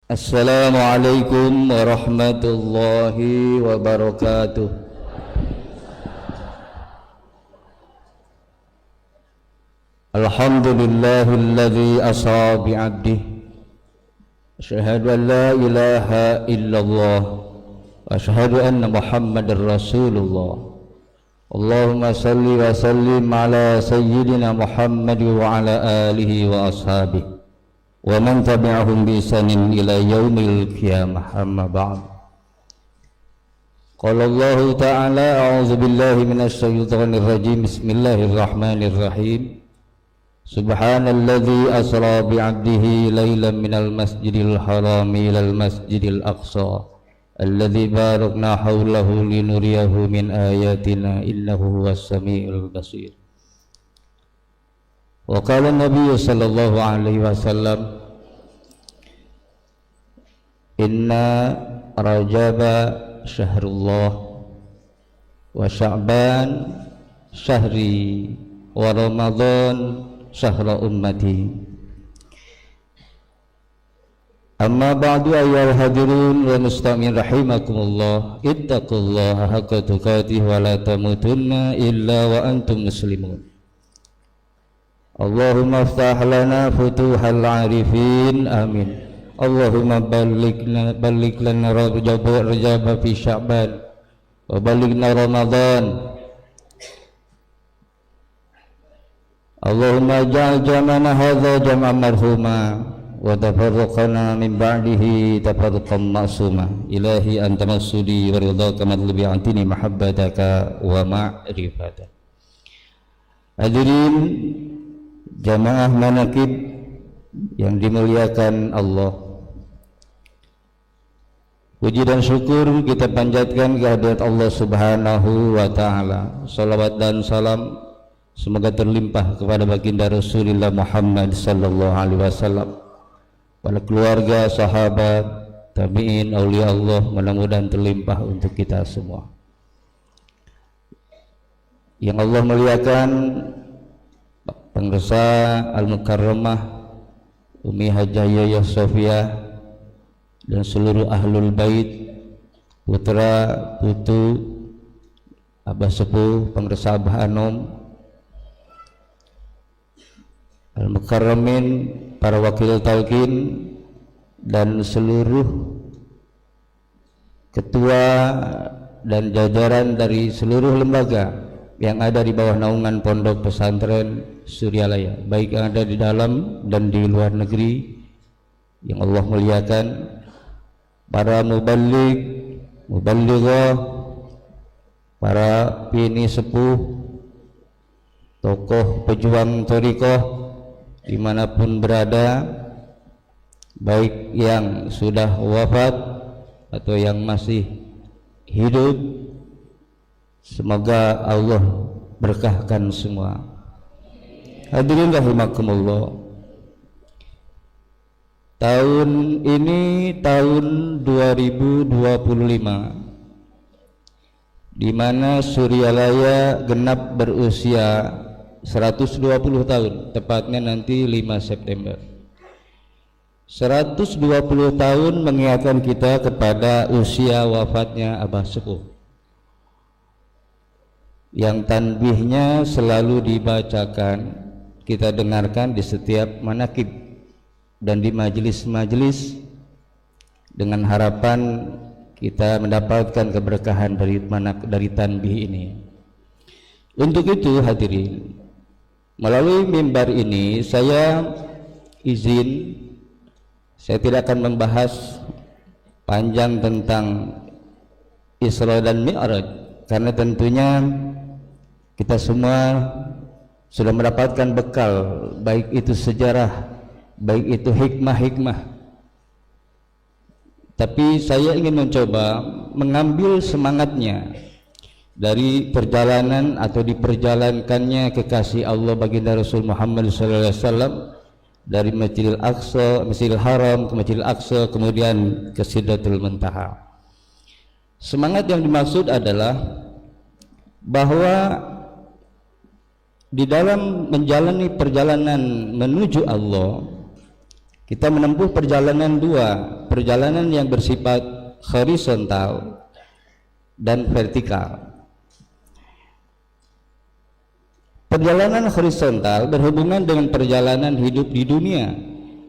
Assalamualaikum warahmatullahi wabarakatuh. Alhamdulillahilladzi asra bi'abdihi. Asyhadu an la ilaha illallah wa asyhadu anna Muhammadar Rasulullah. Allahumma salli wa sallim ala sayyidina Muhammad wa ala alihi wa ashabihi wa man tabi'ahum bi ihsanin ila yaumil qiyamah, amma ba'd. Qala Allah ta'ala a'udzu billahi minasy syaithanir rajim. Bismillahirrahmanirrahim. Subhanalladzi asra bi'abdihi lailan minal masjidil haram ilal masjidil aqsa alladzi barakna haulahu linuriyahu min ayatina innahu huwas samiul basir. Wa qala Nabi sallallahu alaihi wasallam, inna rajaba syahrullah wa sya'ban syahri wa ramadan syahra ummati. Amma ba'du ayyuhal hadirin wa mustami'in rahimakumullah, ittaqullaha haqqa tuqatih wa la tamutunna illa wa antum muslimun. Allahumma aftah lana futuhal arifin, amin. Allahumma balligh lana Rajab fi Sya'ban wa ballighna Ramadan. Allahumma ja'al jam'ana hadza jam'an marhuma wa tafarraqana min ba'dihi tafarruqan ma'suma. Ilahi anta maqsudi wa ridhaka matlubi antini mahabbataka wa ma'rifataka. Hadirin jamaah manaqib yang dimuliakan Allah, puji dan syukur kita panjatkan kehadirat Allah Subhanahu wa ta'ala. Salawat dan salam semoga terlimpah kepada baginda Rasulullah Muhammad sallallahu alaihi wasallam, pada keluarga, sahabat, tabi'in, aulia Allah, mudah-mudahan terlimpah untuk kita semua. Yang Allah muliakan, Pengresa Al-Mukarramah Umi Hajah Yayah Sofia dan seluruh ahlul bait, putra putu Abah Sepuh, Pengresa Abah Anom, Al-Mukarramin, para wakil talqin dan seluruh ketua dan jajaran dari seluruh lembaga yang ada di bawah naungan Pondok Pesantren Suryalaya, baik yang ada di dalam dan di luar negeri, yang Allah muliakan, para muballighah, para pini sepuh, tokoh pejuang thariqah dimanapun berada, baik yang sudah wafat atau yang masih hidup, semoga Allah berkahkan semua. Hadirin rahimakumullah, tahun ini tahun 2025, di mana Suryalaya genap berusia 120 tahun, tepatnya nanti 5 September. 120 tahun mengingatkan kita kepada usia wafatnya Abah Sepuh, yang tanbihnya selalu dibacakan, kita dengarkan di setiap manaqib dan di majelis-majelis, dengan harapan kita mendapatkan keberkahan dari tanbih ini. Untuk itu hadirin, melalui mimbar ini saya tidak akan membahas panjang tentang Isra dan Mi'raj, karena tentunya kita semua sudah mendapatkan bekal, baik itu sejarah, baik itu hikmah-hikmah. Tapi saya ingin mencoba mengambil semangatnya dari perjalanan atau diperjalankannya kekasih Allah baginda Rasul Muhammad SAW dari Masjidil Aqsa, Masjidil Haram ke Masjidil Aqsa, kemudian ke Sidratul Muntaha. Semangat yang dimaksud adalah bahwa di dalam menjalani perjalanan menuju Allah, kita menempuh perjalanan dua, perjalanan yang bersifat horizontal dan vertikal. Perjalanan horizontal berhubungan dengan perjalanan hidup di dunia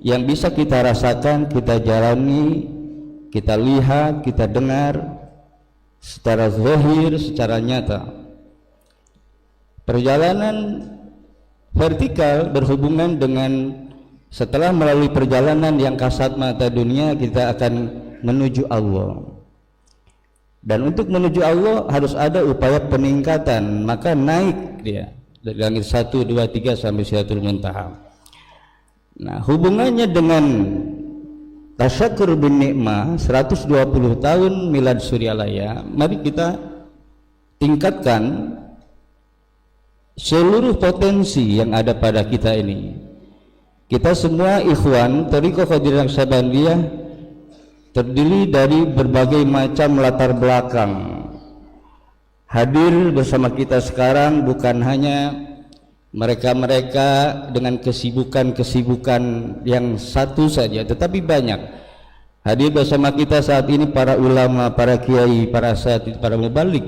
yang bisa kita rasakan, kita jalani, kita lihat, kita dengar secara zahir, secara nyata. Perjalanan vertikal berhubungan dengan setelah melalui perjalanan yang kasat mata dunia, kita akan menuju Allah. Dan untuk menuju Allah harus ada upaya peningkatan, maka naik dia dari langit 1, 2, 3 sampai Sidratul Muntaha. Nah, hubungannya dengan tasyakur bin nikmah 120 tahun milad Suryalaya, mari kita tingkatkan seluruh potensi yang ada pada kita ini. Kita semua ikhwan Thariqah Qadiriyah Naqsabandiyah terdiri dari berbagai macam latar belakang. Hadir bersama kita sekarang bukan hanya mereka-mereka dengan kesibukan-kesibukan yang satu saja, tetapi banyak. Hadir bersama kita saat ini para ulama, para kiai, para asatidz, para mubalik.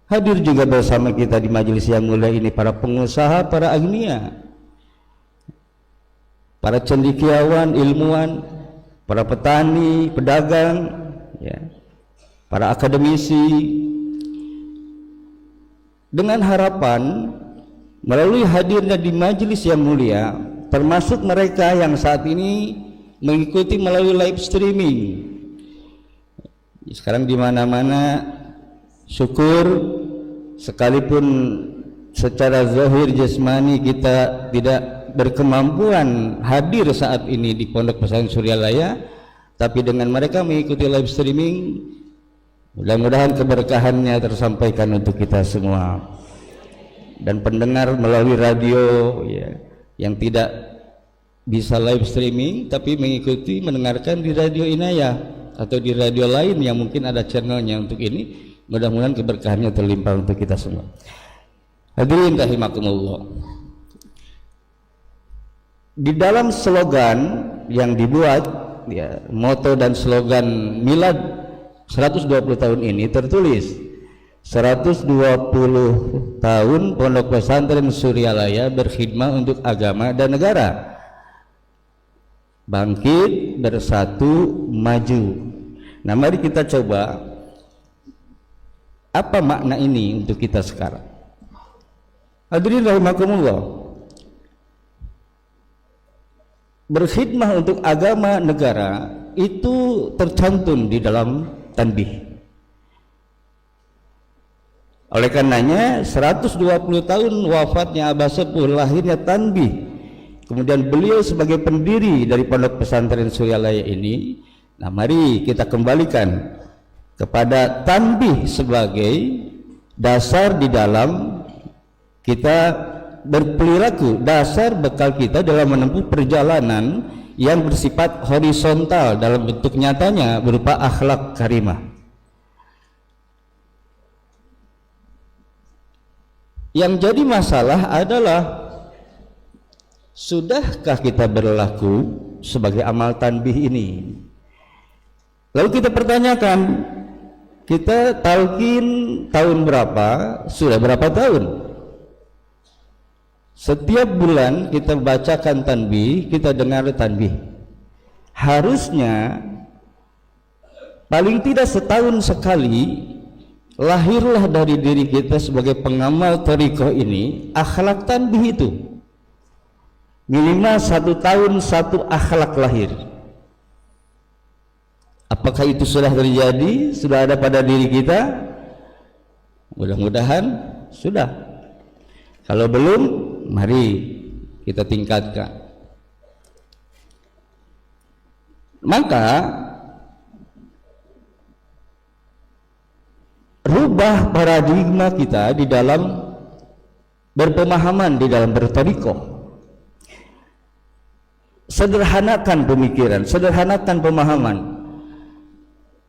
Hadir juga bersama kita di majelis yang mulia ini para pengusaha, para agnia, para cendekiawan, ilmuwan, para petani, pedagang, ya, para akademisi, dengan harapan melalui hadirnya di majelis yang mulia, termasuk mereka yang saat ini mengikuti melalui live streaming. Sekarang di mana-mana, syukur, sekalipun secara zahir jasmani kita tidak berkemampuan hadir saat ini di Pondok Pesantren Suryalaya, tapi dengan mereka mengikuti live streaming, mudah-mudahan keberkahannya tersampaikan untuk kita semua. Dan pendengar melalui radio, ya, yang tidak bisa live streaming tapi mengikuti, mendengarkan di Radio Inayah atau di radio lain yang mungkin ada channelnya untuk ini, mudah-mudahan keberkahannya terlimpah untuk kita semua. Hadirin rahimakumullah. Di dalam slogan yang dibuat, ya, moto dan slogan milad 120 tahun ini tertulis 120 tahun Pondok Pesantren Suryalaya berkhidmat untuk agama dan negara, bangkit, bersatu, maju. Nah, mari kita coba apa makna ini untuk kita sekarang. Hadirin rahimakumullah, berkhidmat untuk agama negara itu tercantum di dalam tanbih. Oleh karenanya 120 tahun wafatnya Abah Sepuh, lahirnya tanbih, kemudian beliau sebagai pendiri dari Pondok Pesantren Suryalaya ini. Nah, mari kita kembalikan kepada tanbih sebagai dasar di dalam kita berperilaku, dasar bekal kita dalam menempuh perjalanan yang bersifat horizontal dalam bentuk nyatanya berupa akhlak karimah. Yang jadi masalah adalah sudahkah kita berlaku sebagai amal tanbih ini? Lalu kita pertanyakan, kita talqin tahun berapa? Sudah berapa tahun? Setiap bulan kita bacakan tanbih, kita dengar tanbih. Harusnya paling tidak setahun sekali lahirlah dari diri kita sebagai pengamal thariqah ini akhlak tanbih itu. Minimal 1 tahun 1 akhlak lahir. Apakah itu sudah terjadi? Sudah ada pada diri kita? Mudah-mudahan sudah. Kalau belum, mari kita tingkatkan. Maka rubah paradigma kita di dalam berpemahaman, di dalam berthariqah. Sederhanakan pemikiran, sederhanakan pemahaman.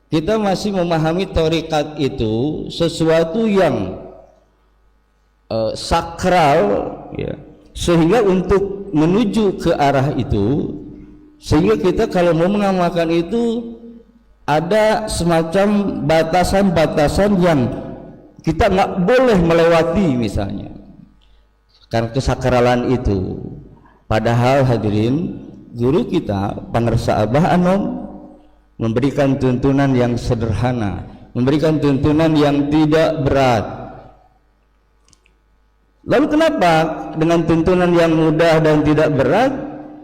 Kita masih memahami thariqat itu sesuatu yang sakral, ya, sehingga untuk menuju ke arah itu Sehingga kita kalau mau mengamalkan itu ada semacam batasan-batasan yang kita nggak boleh melewati misalnya karena kesakralan itu. Padahal hadirin, guru kita Pangersa Abah Anom memberikan tuntunan yang sederhana, memberikan tuntunan yang tidak berat. Lalu kenapa dengan tuntunan yang mudah dan tidak berat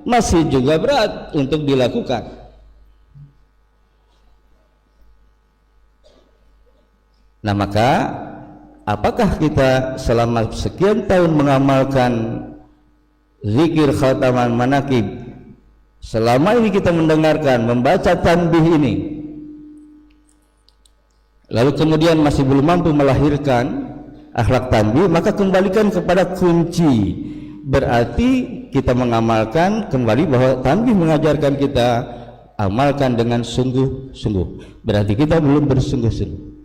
masih juga berat untuk dilakukan? Nah, maka apakah kita selama sekian tahun mengamalkan zikir khataman manakib, selama ini kita mendengarkan, membaca tanbih ini, lalu kemudian masih belum mampu melahirkan akhlak tanbih, maka kembalikan kepada kunci. Berarti kita mengamalkan kembali bahwa tanbih mengajarkan kita amalkan dengan sungguh-sungguh. Berarti kita belum bersungguh-sungguh.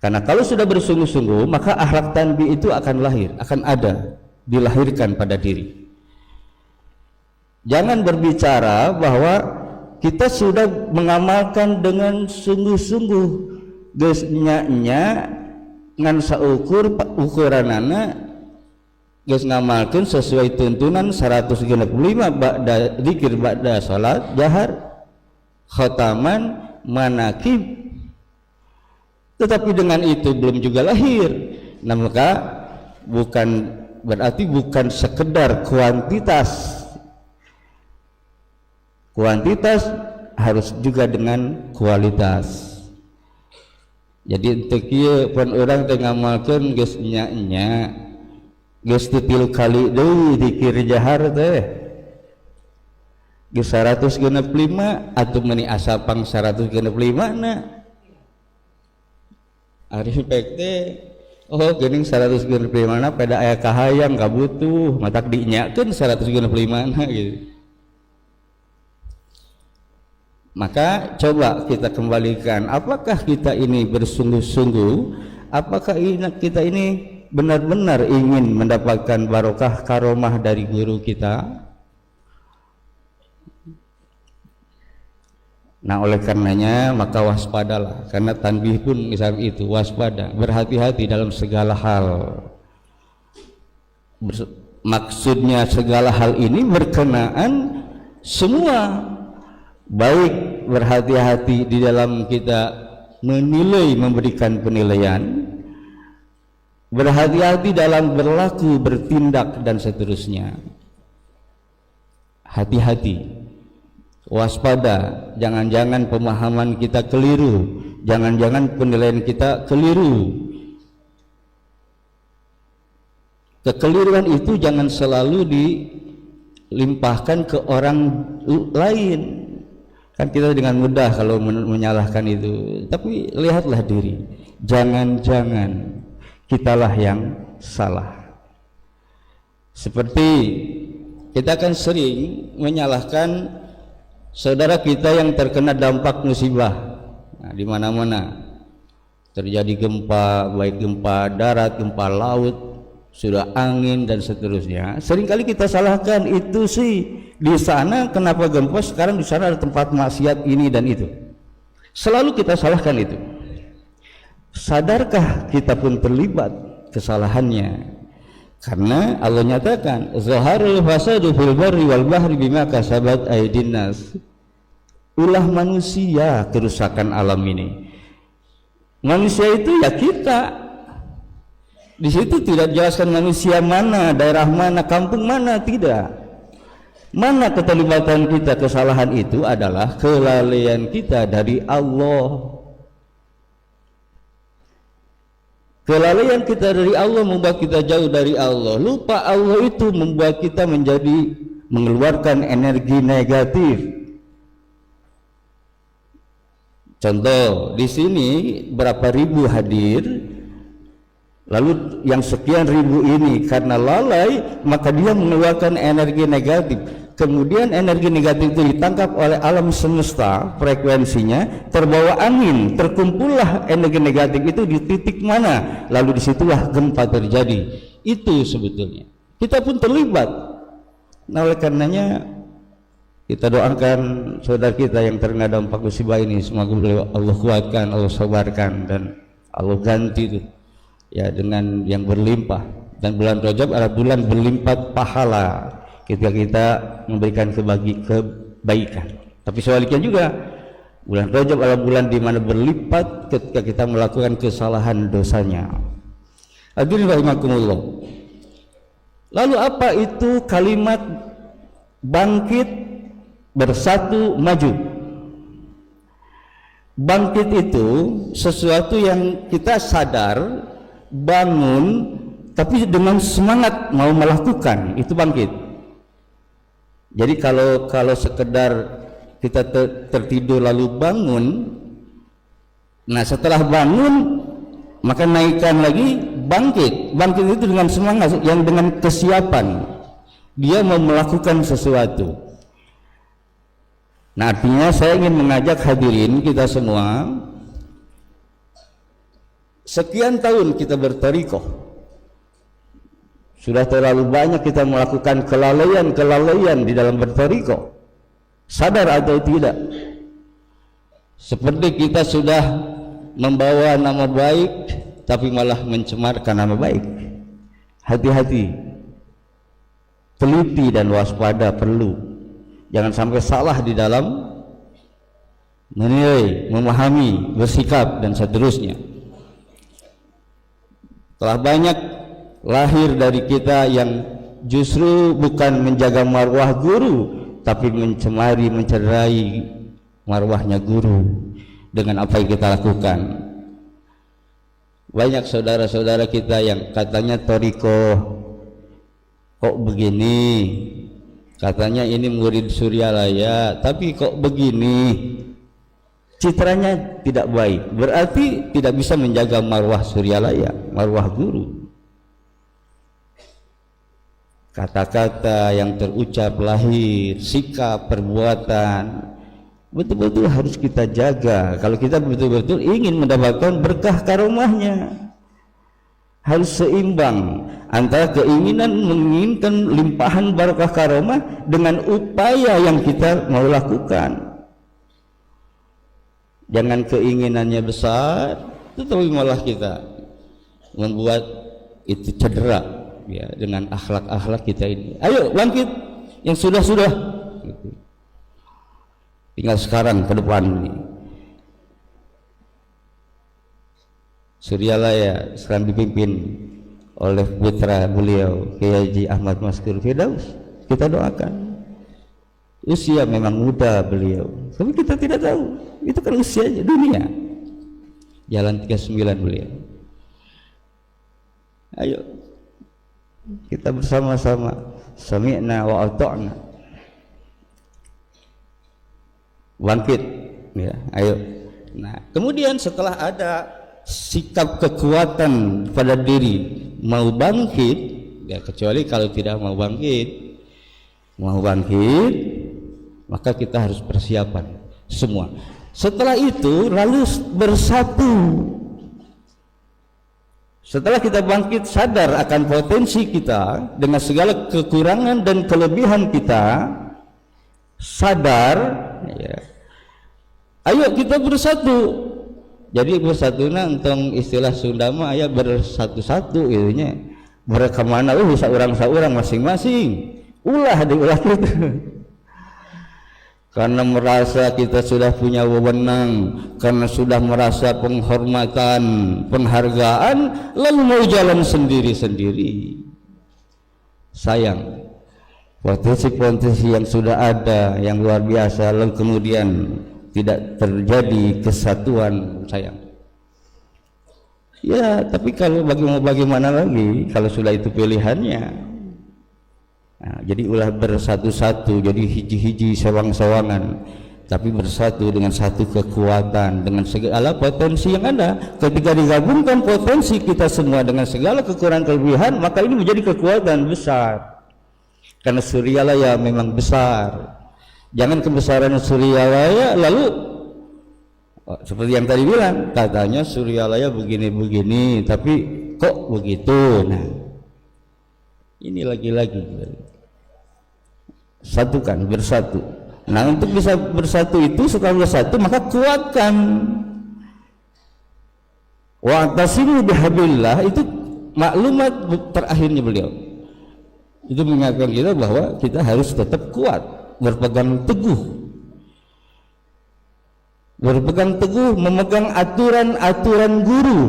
Karena kalau sudah bersungguh-sungguh, maka akhlak tanbih itu akan lahir, akan ada, dilahirkan pada diri. Jangan berbicara bahwa kita sudah mengamalkan dengan sungguh-sungguh, gesnya ngan saukur ukuranana geus ngamalkeun sesuai tuntunan 165 ba'da zikir ba'da salat jahar khataman manakib, tetapi dengan itu belum juga lahir. Nah, maka berarti bukan sekedar kuantitas harus juga dengan kualitas. Jadi untuk ieu pun urang teh ngamalkeun geus nya geus 3 kali deui zikir jahar teh geus 165 atuh meuni asapang 165 na ari pek teh oh geuning 165 na pada aya kahayang kabutuh matak dinyakeun 165 na gitu. Maka coba kita kembalikan, apakah kita ini bersungguh-sungguh, apakah kita ini benar-benar ingin mendapatkan barokah karomah dari guru kita. Nah, oleh karenanya maka waspadalah, karena tanbih pun misalnya itu waspada, berhati-hati dalam segala hal. Maksudnya segala hal ini berkenaan semua, baik berhati-hati di dalam kita menilai, memberikan penilaian, berhati-hati dalam berlaku, bertindak dan seterusnya. Hati-hati, waspada, jangan-jangan pemahaman kita keliru, jangan-jangan penilaian kita keliru. Kekeliruan itu jangan selalu dilimpahkan ke orang lain. Kan kita dengan mudah kalau menyalahkan itu, tapi lihatlah diri, jangan-jangan kitalah yang salah. Seperti kita kan sering menyalahkan saudara kita yang terkena dampak musibah. Nah, di mana-mana terjadi gempa, baik gempa darat, gempa laut, sudah angin dan seterusnya. Seringkali kita salahkan itu sih di sana kenapa gempa, sekarang di sana ada tempat maksiat ini dan itu. Selalu kita salahkan itu. Sadarkah kita pun terlibat kesalahannya? Karena Allah nyatakan zaharul fasadu fil barri wal bahri bima kasabat aydin nas. Ulah manusia kerusakan alam ini. Manusia itu ya kita. Di situ tidak jelaskan manusia mana, daerah mana, kampung mana, tidak. Mana keterlibatan kita, kesalahan itu adalah kelalaian kita dari Allah. Kelalaian kita dari Allah membuat kita jauh dari Allah. Lupa Allah itu membuat kita mengeluarkan energi negatif. Contoh, di sini berapa ribu hadir, lalu yang sekian ribu ini karena lalai maka dia mengeluarkan energi negatif. Kemudian energi negatif itu ditangkap oleh alam semesta, frekuensinya terbawa angin, terkumpullah energi negatif itu di titik mana, lalu disitulah gempa terjadi. Itu sebetulnya kita pun terlibat. Nah, oleh karenanya Kita doakan saudara kita yang terkena dampak musibah ini, semoga beliau Allah kuatkan, Allah sabarkan, dan Allah ganti itu ya dengan yang berlimpah. Dan bulan Rajab adalah bulan berlimpah pahala ketika kita memberikan kebaikan. Tapi sebaliknya juga bulan Rajab adalah bulan di mana berlipat ketika kita melakukan kesalahan dosanya. Hadirin rahimakumullah. Lalu apa itu kalimat bangkit, bersatu, maju? Bangkit itu sesuatu yang kita sadar, bangun, tapi dengan semangat mau melakukan, itu bangkit. Jadi kalau sekedar kita tertidur lalu bangun, nah setelah bangun maka naikkan lagi, bangkit. Bangkit itu dengan semangat, yang dengan kesiapan dia mau melakukan sesuatu. Nah artinya saya ingin mengajak hadirin kita semua, sekian tahun kita berthariqah, sudah terlalu banyak kita melakukan kelalaian di dalam berthariqah, sadar atau tidak. Seperti kita sudah membawa nama baik tapi malah mencemarkan nama baik. Hati-hati, teliti dan waspada perlu. Jangan sampai salah di dalam menilai, memahami, bersikap dan seterusnya. Telah banyak lahir dari kita yang justru bukan menjaga marwah guru, tapi mencemari, mencederai marwahnya guru dengan apa yang kita lakukan. Banyak saudara-saudara kita yang katanya thariqah kok begini, katanya ini murid Suryalaya, tapi kok begini, citranya tidak baik, berarti tidak bisa menjaga marwah Suryalaya, marwah guru. Kata-kata yang terucap lahir, sikap, perbuatan betul-betul harus kita jaga. Kalau kita betul-betul ingin mendapatkan berkah karomahnya, harus seimbang antara keinginan menginginkan limpahan barakah karomah dengan upaya yang kita mau lakukan. Jangan keinginannya besar tetapi malah kita membuat itu cedera ya dengan akhlak-akhlak kita ini. Ayo bangkit yang sudah-sudah gitu. Tinggal sekarang ke depan ini. Suryalaya sekarang dipimpin oleh putra beliau Kiai Haji Ahmad Maskur Firdaus. Kita doakan. Usia memang muda beliau, tapi kita tidak tahu itu kan usia dunia. Jalan 39 beliau. Ayo kita bersama-sama sami'na wa ata'na, bangkit ya, ayo. Nah kemudian setelah ada sikap kekuatan pada diri mau bangkit ya, kecuali kalau tidak mau bangkit maka kita harus persiapan semua. Setelah itu lalu bersatu. Setelah kita bangkit sadar akan potensi kita dengan segala kekurangan dan kelebihan kita, sadar ya, ayo kita bersatu. Jadi bersatunya tentang istilah Sunda mah aya bersatu-satu gitu nya. Berekemana saurang-saurang masing-masing. Ulah diulah gitu. Karena merasa kita sudah punya wewenang, karena sudah merasa penghormatan, penghargaan, lalu mau jalan sendiri-sendiri. Sayang, potensi-potensi yang sudah ada yang luar biasa lalu kemudian tidak terjadi kesatuan, sayang. Ya, tapi kalau bagaimana lagi kalau sudah itu pilihannya. Nah, jadi ulah bersatu-satu, jadi hiji-hiji sawang-sawangan, tapi bersatu dengan satu kekuatan, dengan segala potensi yang ada. Ketika digabungkan potensi kita semua dengan segala kekurangan kelebihan, maka ini menjadi kekuatan besar. Karena Suryalaya memang besar. Jangan kebesaran Suryalaya lalu seperti yang tadi bilang, katanya Suryalaya begini-begini, tapi kok begitu. Nah, ini lagi-lagi satukan, bersatu. Nah, untuk bisa bersatu itu, setelah bersatu maka kuatkan. Wa'tasimu bihablillah itu maklumat terakhirnya beliau. Itu mengingatkan kita bahwa kita harus tetap kuat, berpegang teguh. Berpegang teguh, memegang aturan-aturan guru.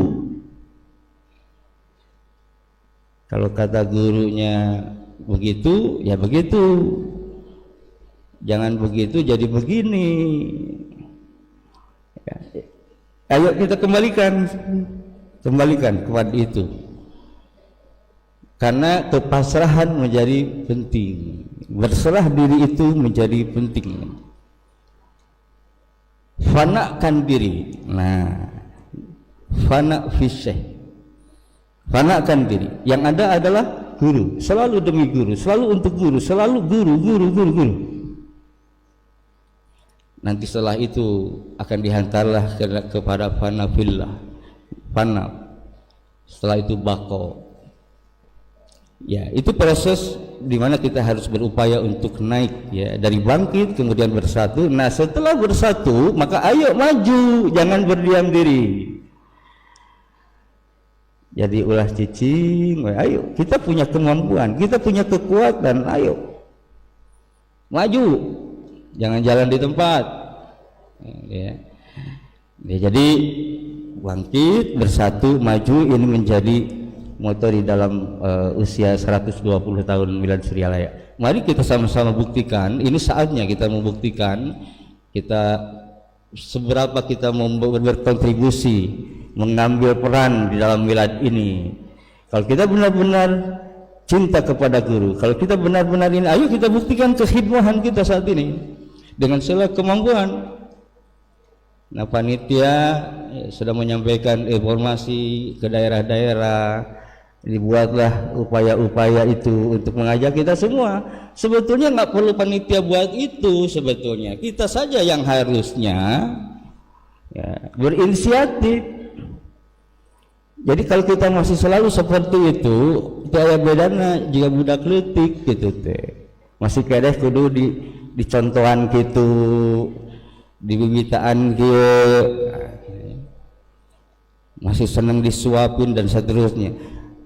Kalau kata gurunya begitu, ya begitu. Jangan begitu jadi begini. Ya. Ayo kita kembalikan kepada itu. Karena kepasrahan menjadi penting. Berserah diri itu menjadi penting. Fanakan diri. Nah, fana fisyeh. Fanakan diri. Yang ada adalah guru. Selalu demi guru, selalu untuk guru, selalu guru. Nanti setelah itu akan dihantarlah kepada fana fillah, fana. Setelah itu bako. Ya, itu proses di mana kita harus berupaya untuk naik, ya, dari bangkit kemudian bersatu. Nah, setelah bersatu maka ayo maju, jangan berdiam diri. Jadi ulah cicing, ayo kita punya kemampuan, kita punya kekuatan, ayo maju. Jangan jalan di tempat, ya. Jadi bangkit, bersatu, maju, ini menjadi moto di dalam usia 120 tahun Milan Suryalaya. Mari kita sama-sama buktikan. Ini saatnya kita membuktikan kita seberapa kita mau berkontribusi, mengambil peran di dalam milad ini. Kalau kita benar-benar cinta kepada guru, kalau kita benar-benar ini, ayo kita buktikan kekhidmahan kita saat ini dengan segala kemampuan. Nah, panitia sudah menyampaikan informasi ke daerah-daerah, dibuatlah upaya-upaya itu untuk mengajak kita semua. Sebetulnya nggak perlu panitia buat itu, sebetulnya kita saja yang harusnya, ya, berinisiatif. Jadi kalau kita masih selalu seperti itu ada bedanya jika budak letik gitu teh. Masih kedeh kudu dicontohan gitu, dibibitaan gitu, masih senang disuapin dan seterusnya.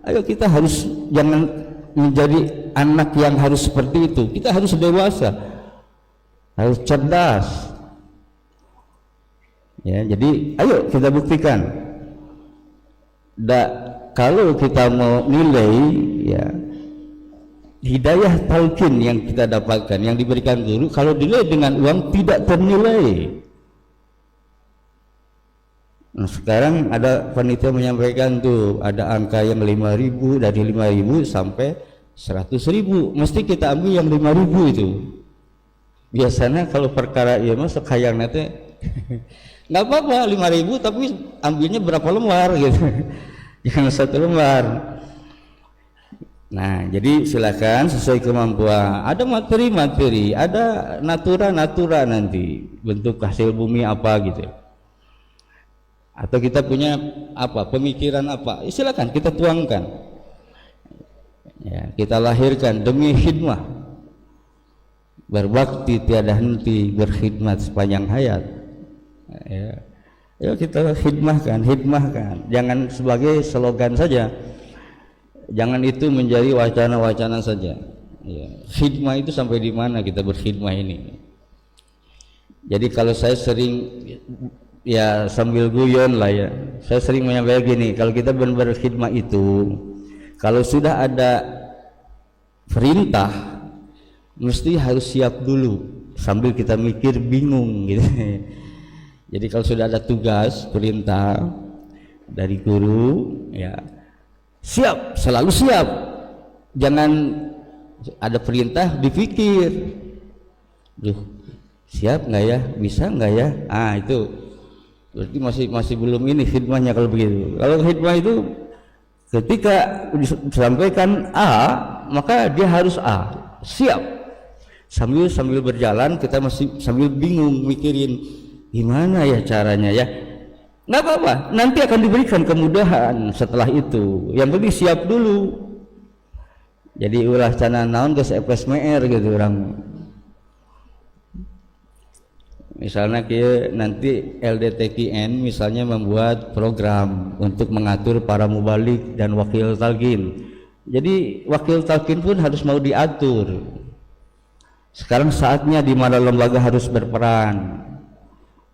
Ayo kita harus jangan menjadi anak yang harus seperti itu. Kita harus dewasa, harus cerdas. Ya, jadi ayo kita buktikan. Kalau kita mau nilai, ya, hidayah talqin yang kita dapatkan, yang diberikan guru, kalau dinilai dengan uang tidak ternilai. Nah, sekarang ada panitia menyampaikan tuh ada angka yang 5.000, dari 5.000 sampai 100.000, mesti kita ambil yang 5.000 itu. Biasanya kalau perkara iya mah sekayang nanti nggak apa-apa 5.000 tapi ambilnya berapa lembar gitu. Jangan 1 lembar. Nah, jadi silakan sesuai kemampuan. Ada materi-materi, ada natura nanti bentuk hasil bumi apa gitu. Atau kita punya apa, pemikiran apa, silakan kita tuangkan. Ya, kita lahirkan demi khidmah. Berbakti tiada henti, berkhidmat sepanjang hayat. Ya. Yuk kita hidmahkan. Jangan sebagai slogan saja. Jangan itu menjadi wacana-wacana saja. Ya. Khidmah itu sampai di mana kita berkhidmah ini. Jadi kalau saya sering, ya sambil guyon lah ya, saya sering menyampaikan gini, kalau kita benar-benar khidmah itu, kalau sudah ada perintah, mesti harus siap dulu, sambil kita mikir bingung gitu. Jadi kalau sudah ada tugas, perintah dari guru, ya siap, selalu siap. Jangan ada perintah dipikir, siap nggak ya, bisa nggak ya? Itu berarti masih belum ini khidmahnya kalau begitu. Kalau khidmah itu ketika disampaikan A, maka dia harus A, siap. Sambil berjalan kita masih sambil bingung mikirin gimana ya caranya ya. Nggak apa-apa, nanti akan diberikan kemudahan setelah itu. Yang penting siap dulu. Jadi ulah cana naon geus EPSMR gitu orang. Misalnya nanti LDTKN misalnya membuat program untuk mengatur para mubalik dan wakil talqin. Jadi wakil talqin pun harus mau diatur. Sekarang saatnya di mana lembaga harus berperan.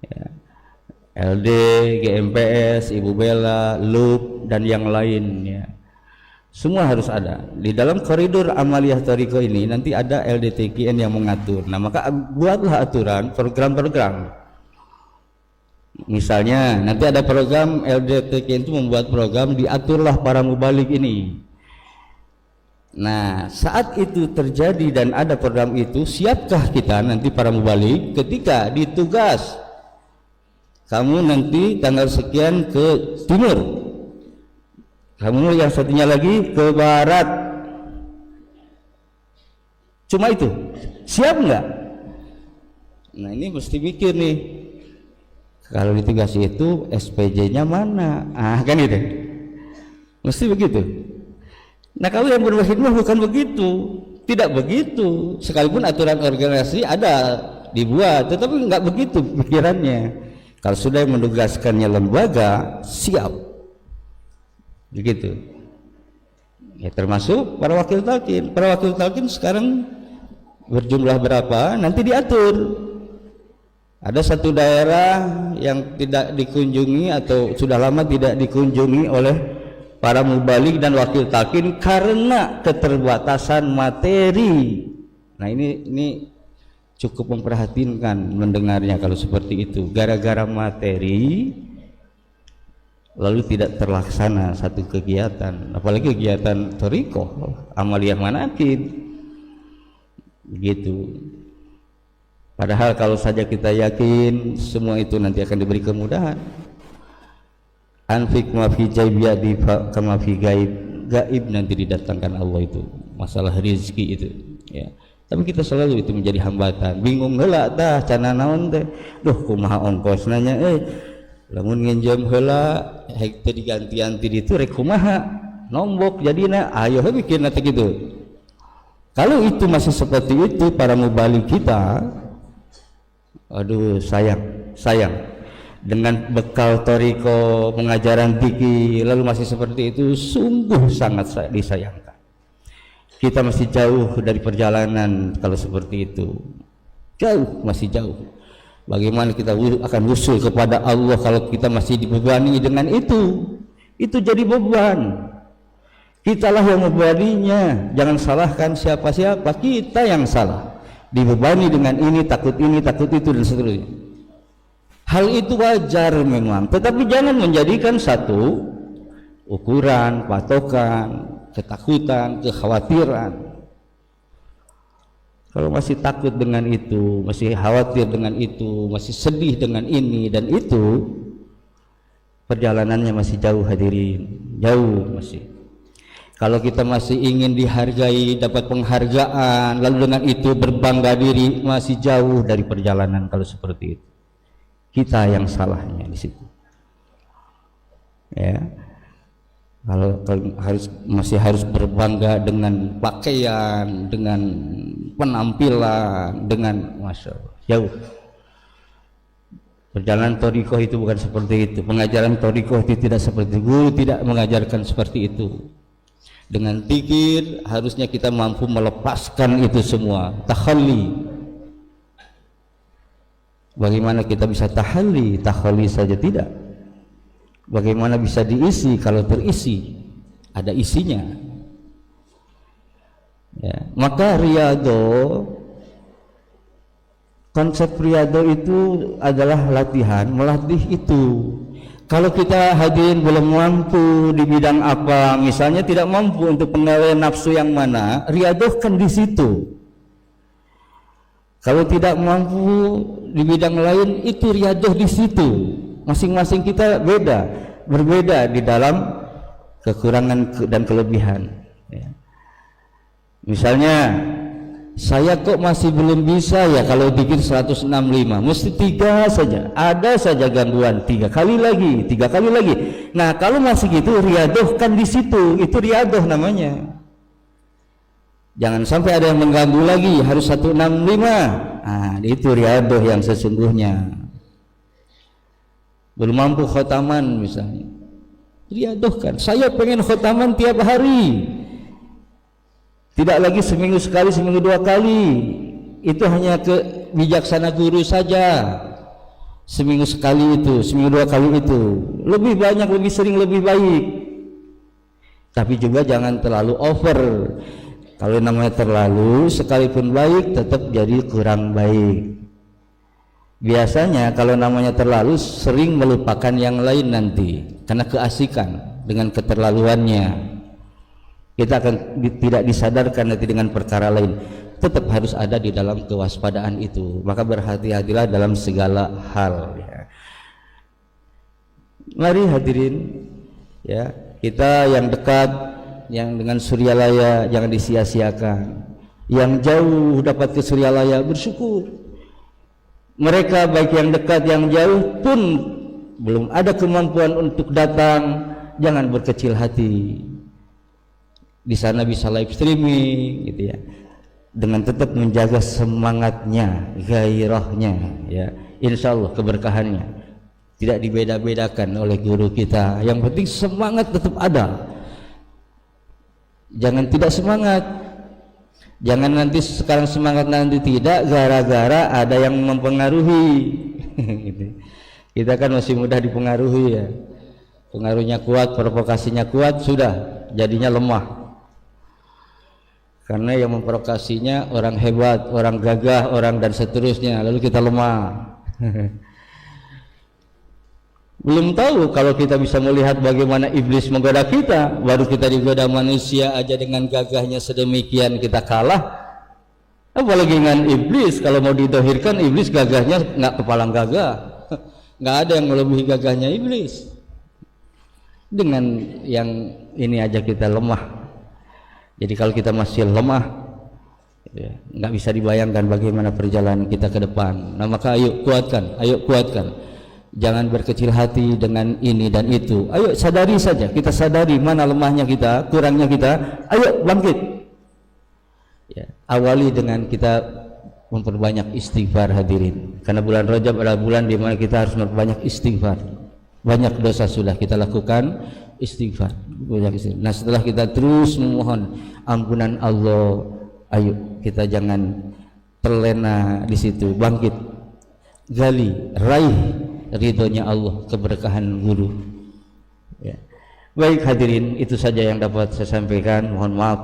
Ya. LD, GMPS, Ibu Bella, LUP dan yang lainnya. Semua harus ada. Di dalam koridor amaliyah Thariqah ini nanti ada LDTKN yang mengatur. Nah, maka buatlah aturan program-program. Misalnya nanti ada program LDTKN itu membuat program, diaturlah para mubalik ini. Nah, saat itu terjadi dan ada program itu, siapkah kita nanti para mubalik ketika ditugas kamu nanti tanggal sekian ke timur, kamu yang satunya lagi ke barat, cuma itu, siap nggak? Nah, ini mesti mikir nih, kalau ditugasi itu SPJ-nya mana? Kan itu mesti begitu. Nah, kalau yang berkhidmah bukan begitu, tidak begitu, sekalipun aturan organisasi ada dibuat, tetapi nggak begitu pikirannya. Kalau sudah menugaskannya lembaga, siap begitu ya, termasuk para wakil talqin. Para wakil talqin sekarang berjumlah berapa nanti diatur. Ada satu daerah yang tidak dikunjungi atau sudah lama tidak dikunjungi oleh para mubalik dan wakil talqin karena keterbatasan materi. Nah, ini cukup memperhatikan mendengarnya kalau seperti itu, gara-gara materi lalu tidak terlaksana satu kegiatan, apalagi kegiatan thariqah, amaliyah manaqib begitu. Padahal kalau saja kita yakin semua itu nanti akan diberi kemudahan. Anfik ma fi jaibi kama fi gaib, gaib nanti didatangkan Allah itu, masalah rezeki itu ya. Tapi kita selalu itu menjadi hambatan, bingung heula tah cana naon teh, duh kumaha ongkosna nya lamun nginjem heula hek teh digantian ti ditu rek kumaha nombok jadina, ayo he mikirna teh gitu. Kalau itu masih seperti itu para mubalik kita, aduh sayang dengan bekal thariqah, pengajaran fikih lalu masih seperti itu, sungguh sangat disayangkan. Kita masih jauh dari perjalanan kalau seperti itu, masih jauh. Bagaimana kita akan usul kepada Allah kalau kita masih dibebani dengan itu jadi beban. Kitalah yang membebaninya, jangan salahkan siapa-siapa, kita yang salah, dibebani dengan ini takut itu dan seterusnya. Hal itu wajar memang, tetapi jangan menjadikan satu ukuran, patokan, ketakutan, kekhawatiran. Kalau masih takut dengan itu, masih khawatir dengan itu, masih sedih dengan ini dan itu, perjalanannya masih jauh hadirin, jauh masih. Kalau kita masih ingin dihargai, dapat penghargaan, lalu dengan itu berbangga diri, masih jauh dari perjalanan kalau seperti itu. Kita yang salahnya di situ. Ya. Kalau masih harus berbangga dengan pakaian, dengan penampilan, dengan masya Allah, jauh. Perjalanan thariqah itu bukan seperti itu. Pengajaran thariqah itu tidak seperti itu. Guru tidak mengajarkan seperti itu. Dengan pikir harusnya kita mampu melepaskan itu semua. Takhalli. Bagaimana kita bisa tahalli? Takhalli saja tidak. Bagaimana bisa diisi kalau terisi? Ada isinya. Ya. Maka riyadho, konsep riyadho itu adalah latihan, melatih itu. Kalau kita hadirin belum mampu di bidang apa, misalnya tidak mampu untuk pengendalian nafsu yang mana, riyadhohkan di situ. Kalau tidak mampu di bidang lain, itu riyadhoh di situ. Masing-masing kita berbeda di dalam kekurangan dan kelebihan. Ya. Misalnya, saya kok masih belum bisa ya kalau bikin 165, mesti 3 saja. Ada saja gangguan, 3 kali lagi. Nah, kalau masih gitu, riyadhohkan di situ. Itu riyadhoh namanya. Jangan sampai ada yang mengganggu lagi, harus 165. Itu riadoh yang sesungguhnya. Belum mampu khotaman misalnya, riadohkan. Saya pengen khotaman tiap hari, tidak lagi seminggu sekali, seminggu 2 kali. Itu hanya ke bijaksana guru saja. Seminggu sekali itu, seminggu 2 kali itu. Lebih banyak, lebih sering, lebih baik. Tapi juga jangan terlalu over. Kalau namanya terlalu, sekalipun baik tetap jadi kurang baik. Biasanya kalau namanya terlalu sering melupakan yang lain nanti karena keasikan dengan keterlaluannya. Kita akan tidak disadarkan nanti dengan perkara lain. Tetap harus ada di dalam kewaspadaan itu. Maka berhati-hatilah dalam segala hal ya. Mari hadirin ya, kita yang dekat, yang dengan Suryalaya jangan disia-siakan. Yang jauh dapat ke Suryalaya bersyukur. Mereka baik yang dekat yang jauh pun belum ada kemampuan untuk datang, jangan berkecil hati. Di sana bisa live streaming gitu ya. Dengan tetap menjaga semangatnya, gairahnya ya. Insya Allah keberkahannya tidak dibeda-bedakan oleh guru kita. Yang penting semangat tetap ada. Jangan tidak semangat. Jangan nanti sekarang semangat nanti tidak, gara-gara ada yang mempengaruhi. Kita kan masih mudah dipengaruhi ya. Pengaruhnya kuat, provokasinya kuat, sudah jadinya lemah. Karena yang memprovokasinya orang hebat, orang gagah, orang dan seterusnya, lalu kita lemah. Belum tahu kalau kita bisa melihat bagaimana iblis menggoda kita, baru kita digoda manusia aja dengan gagahnya sedemikian kita kalah, apalagi dengan iblis. Kalau mau didohirkan, iblis gagahnya nggak kepalang gagah, nggak ada yang melebihi gagahnya iblis. Dengan yang ini aja kita lemah. Jadi kalau kita masih lemah ya, nggak bisa dibayangkan bagaimana perjalanan kita ke depan. Nah maka ayo kuatkan. Jangan berkecil hati dengan ini dan itu. Ayo sadari saja, kita sadari mana lemahnya kita, kurangnya kita. Ayo bangkit ya, awali dengan kita memperbanyak istighfar hadirin. Karena bulan Rajab adalah bulan di mana kita harus memperbanyak istighfar. Banyak dosa sudah kita lakukan, istighfar. Nah setelah kita terus memohon ampunan Allah, ayo kita jangan terlena di situ, bangkit, gali, raih ridhonya Allah, keberkahan guru ya. Baik hadirin, itu saja yang dapat saya sampaikan. Mohon maaf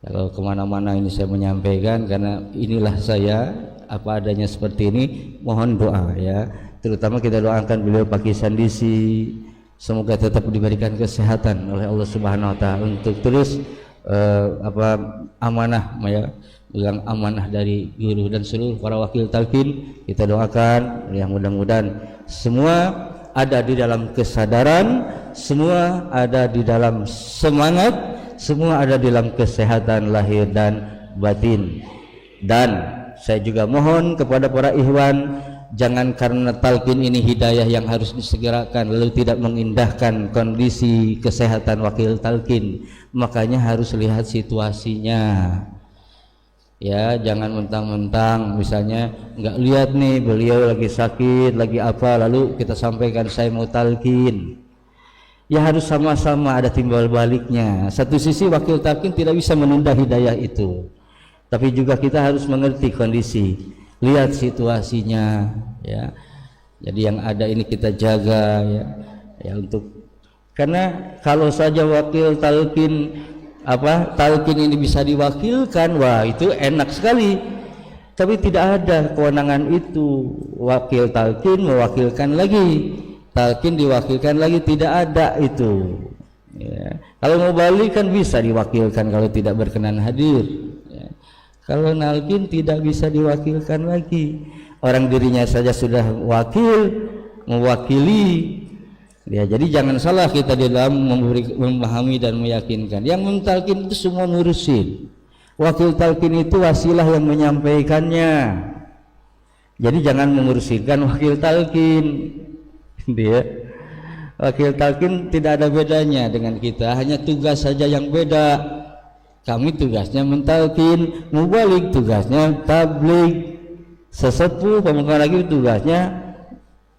kalau kemana-mana ini saya menyampaikan, karena inilah saya apa adanya seperti ini. Mohon doa ya, terutama kita doakan beliau Pak Sandisi, semoga tetap diberikan kesehatan oleh Allah Subhanahu Wa Taala untuk terus amanah ya, yang amanah dari guru dan seluruh para wakil talqin. Kita doakan yang mudah-mudahan semua ada di dalam kesadaran, semua ada di dalam semangat, semua ada di dalam kesehatan lahir dan batin. Dan saya juga mohon kepada para ikhwan, jangan karena talqin ini hidayah yang harus disegerakan lalu tidak mengindahkan kondisi kesehatan wakil talqin. Makanya harus lihat situasinya ya, jangan mentang-mentang misalnya nggak lihat nih beliau lagi sakit lagi apa lalu kita sampaikan saya mau talqin. Ya harus sama-sama ada timbal baliknya. Satu sisi wakil talqin tidak bisa menunda hidayah itu, tapi juga kita harus mengerti kondisi, lihat situasinya ya. Jadi yang ada ini kita jaga ya untuk, karena kalau saja wakil talqin talqin ini bisa diwakilkan, wah itu enak sekali. Tapi tidak ada kewenangan itu, wakil talqin mewakilkan lagi, talqin diwakilkan lagi, tidak ada itu ya. Kalau mau balik kan bisa diwakilkan kalau tidak berkenan hadir ya. Kalau nalqin tidak bisa diwakilkan lagi, orang dirinya saja sudah mewakili ya. Jadi jangan salah kita di dalam memahami dan meyakinkan. Yang mentalkin itu semua ngurusin, wakil talqin itu wasilah yang menyampaikannya. Jadi jangan menguruskan wakil talqin dia. Wakil talqin tidak ada bedanya dengan kita, hanya tugas saja yang beda. Kami tugasnya mentalqin, mubalik tugasnya tabligh sesepuh pemuka lagi tugasnya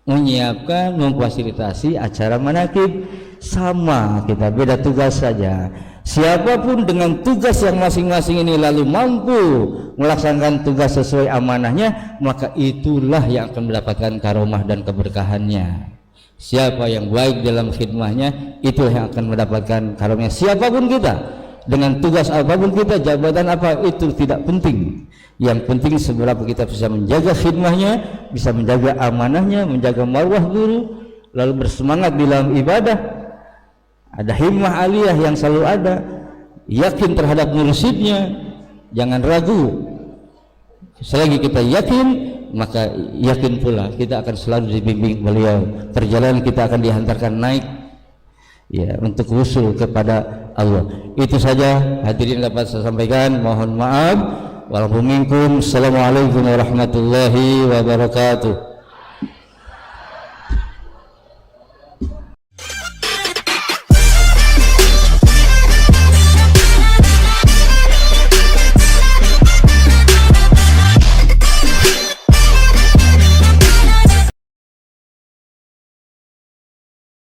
menyiapkan, memfasilitasi acara manakib. Sama, kita beda tugas saja. Siapapun dengan tugas yang masing-masing ini lalu mampu melaksanakan tugas sesuai amanahnya, maka itulah yang akan mendapatkan karomah dan keberkahannya. Siapa yang baik dalam khidmahnya, itulah yang akan mendapatkan karomahnya. Siapapun kita, dengan tugas apapun kita, jabatan apa, itu tidak penting. Yang penting seberapa kita bisa menjaga khidmahnya, bisa menjaga amanahnya, menjaga marwah guru, lalu bersemangat dalam ibadah. Ada himmah aliyah yang selalu ada, yakin terhadap mursyidnya, jangan ragu. Selagi kita yakin, maka yakin pula kita akan selalu dibimbing beliau. Perjalanan kita akan dihantarkan naik, ya, untuk usul kepada Allah. Itu saja hadirin dapat saya sampaikan. Mohon maaf. Assalamualaikum warahmatullahi wabarakatuh.